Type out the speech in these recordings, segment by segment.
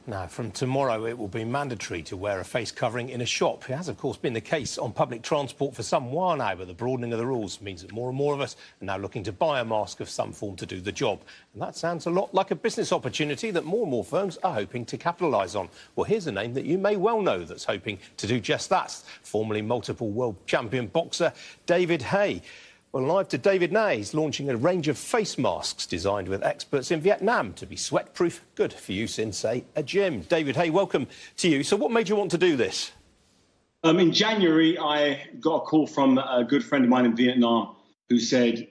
Now, from tomorrow, it will be mandatory to wear a face covering in a shop. It has, of course, been the case on public transport for some while now, but the broadening of the rules means that more and more of us are now looking to buy a mask of some form to do the job. And that sounds a lot like a business opportunity that more and more firms are hoping to capitalise on. Well, here's a name that you may well know that's hoping to do just that. Formerly multiple world champion boxer David Haye. Well, live to David Nay, he's launching a range of face masks designed with experts in Vietnam to be sweat-proof, good for use in, say, a gym. David Haye, welcome to you. So what made you want to do this? In January, I got a call from a good friend of mine in Vietnam who said,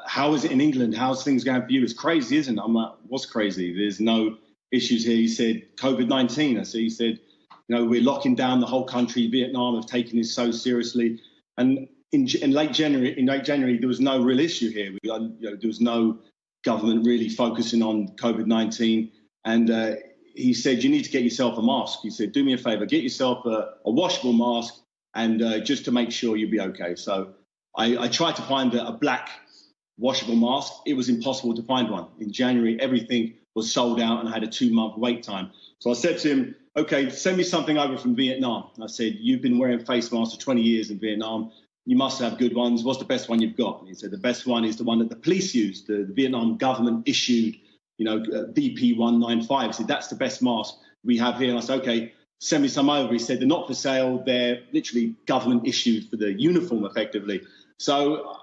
how is it in England? How's things going for you? It's crazy, isn't it? I'm like, what's crazy? There's no issues here. He said, COVID-19. He said, you know, we're locking down the whole country. Vietnam have taken this so seriously. And in late January, there was no real issue here. There was no government really focusing on COVID-19. And he said, you need to get yourself a mask. He said, do me a favour, get yourself a washable mask and just to make sure you'll be OK. So I tried to find a black washable mask. It was impossible to find one. In January, everything was sold out and I had a 2-month wait time. So I said to him, OK, send me something over from Vietnam. I said, you've been wearing face masks for 20 years in Vietnam. You must have good ones. What's the best one you've got? And he said, the best one is the one that the police used, the Vietnam government issued, you know, VP 195. He said, that's the best mask we have here. And I said, OK, send me some over. He said, they're not for sale. They're literally government issued for the uniform, effectively. So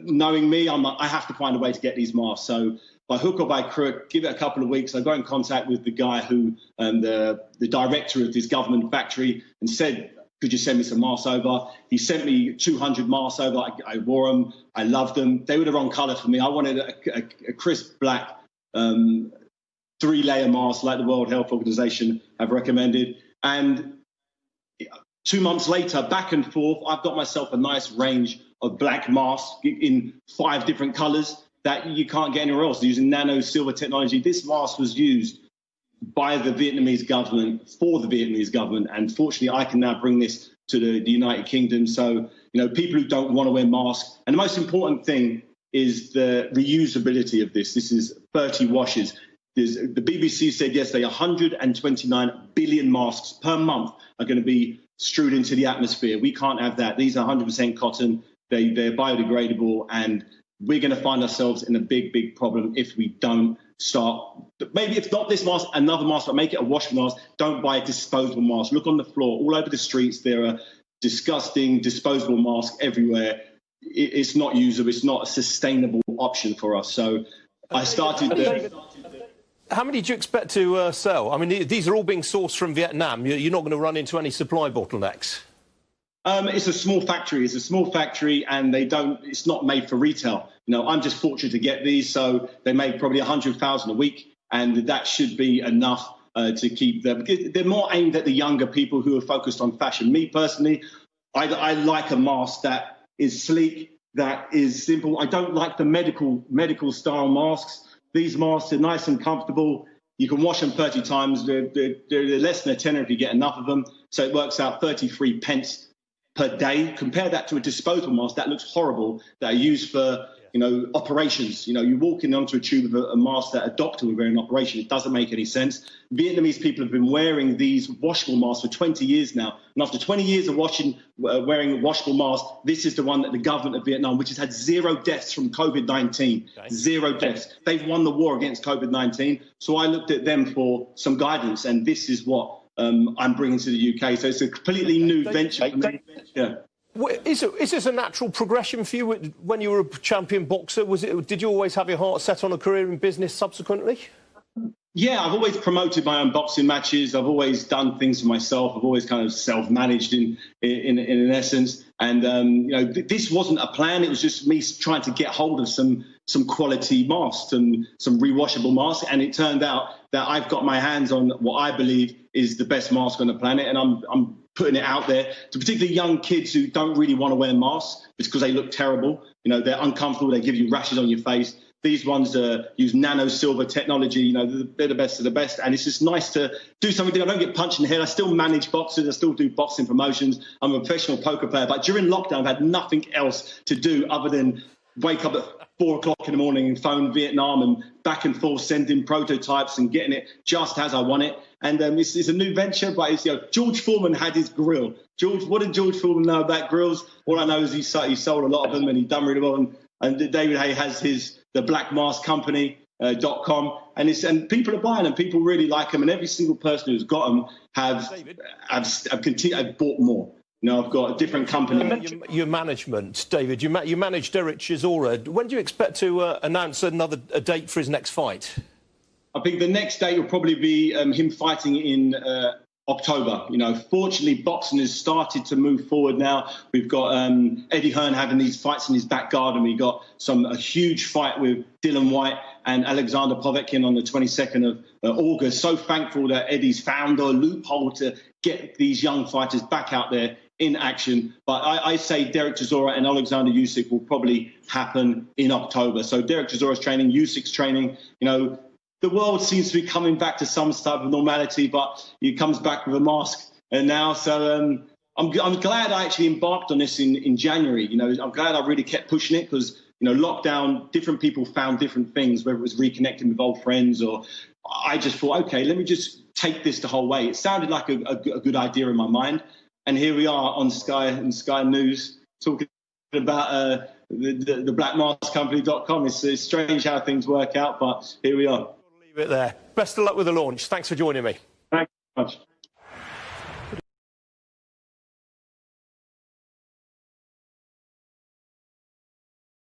knowing me, I have to find a way to get these masks. So by hook or by crook, give it a couple of weeks, I got in contact with the guy who, the director of this government factory and said, could you send me some masks over? He sent me 200 masks over. I wore them. I loved them. They were the wrong colour for me. I wanted a crisp black 3-layer mask like the World Health Organization have recommended. And 2 months later, back and forth, I've got myself a nice range of black masks in 5 different colours that you can't get anywhere else. They're using Nano Silver technology. This mask was used by the Vietnamese government, for the Vietnamese government. And fortunately, I can now bring this to the United Kingdom. So, you know, people who don't want to wear masks. And the most important thing is the reusability of this. This is 30 washes. The BBC said yesterday 129 billion masks per month are going to be strewed into the atmosphere. We can't have that. These are 100% cotton. They're biodegradable. And we're going to find ourselves in a big, big problem if we don't start. Maybe if not this mask, another mask, but make it a washable mask. Don't buy a disposable mask. Look on the floor. All over the streets, there are disgusting disposable masks everywhere. It's not usable. It's not a sustainable option for us. So I started... How many do you expect to sell? I mean, these are all being sourced from Vietnam. You're not going to run into any supply bottlenecks? It's a small factory. It's a small factory, and it's not made for retail. You know, I'm just fortunate to get these, so they make probably 100,000 a week, and that should be enough to keep them. They're more aimed at the younger people who are focused on fashion. Me personally, I like a mask that is sleek, that is simple. I don't like the medical style masks. These masks are nice and comfortable. You can wash them 30 times. They're less than a tenner if you get enough of them. So it works out 33 pence per day. Compare that to a disposable mask that looks horrible, that are used for, you know, operations. You know, you walk in onto a tube of a mask that a doctor would wear in an operation. It doesn't make any sense. Vietnamese people have been wearing these washable masks for 20 years now. And after 20 years of wearing a washable mask, this is the one that the government of Vietnam, which has had 0 deaths from COVID-19, okay. 0 deaths. They've won the war against COVID-19. So I looked at them for some guidance, and this is what I'm bringing to the UK. So it's a completely new venture. Yeah. Is this a natural progression for you when you were a champion boxer? Did you always have your heart set on a career in business subsequently? Yeah, I've always promoted my own boxing matches. I've always done things for myself. I've always kind of self-managed in essence. And you know, this wasn't a plan. It was just me trying to get hold of some quality masks and some rewashable masks. And it turned out that I've got my hands on what I believe is the best mask on the planet, and I'm putting it out there to particularly young kids who don't really want to wear masks because they look terrible. You know, they're uncomfortable. They give you rashes on your face. These ones use Nano Silver technology. You know, they're the best of the best. And it's just nice to do something. I don't get punched in the head. I still manage boxers. I still do boxing promotions. I'm a professional poker player. But during lockdown, I've had nothing else to do other than wake up at 4 o'clock in the morning and phone Vietnam and back and forth, sending prototypes and getting it just as I want it. And it's a new venture, but it's, George Foreman had his grill. What did George Foreman know about grills? All I know is he sold a lot of them and he done really well. And David Hay has the Black Mask Company.com, and people are buying them. People really like them, and every single person who's got them have bought more. I've got a different company. Your management, David. You manage Derek Chisora. When do you expect to announce a date for his next fight? I think the next date will probably be him fighting in October. Fortunately, boxing has started to move forward now. We've got Eddie Hearn having these fights in his back garden. We got a huge fight with Dylan White and Alexander Povetkin on the 22nd of August. So thankful that Eddie's found a loophole to get these young fighters back out there in action. But I say Derek Chisora and Alexander Usyk will probably happen in October. So Derek Chisora's training, Usyk's training. The world seems to be coming back to some type of normality, but he comes back with a mask now. So I'm glad I actually embarked on this in January. I'm glad I really kept pushing it because, lockdown, different people found different things, whether it was reconnecting with old friends or I just thought, OK, let me just take this the whole way. It sounded like a good idea in my mind. And here we are on Sky News talking about the blackmaskcompany.com. It's strange how things work out, but here we are. Leave it there. Best of luck with the launch. Thanks for joining me. Thanks so much.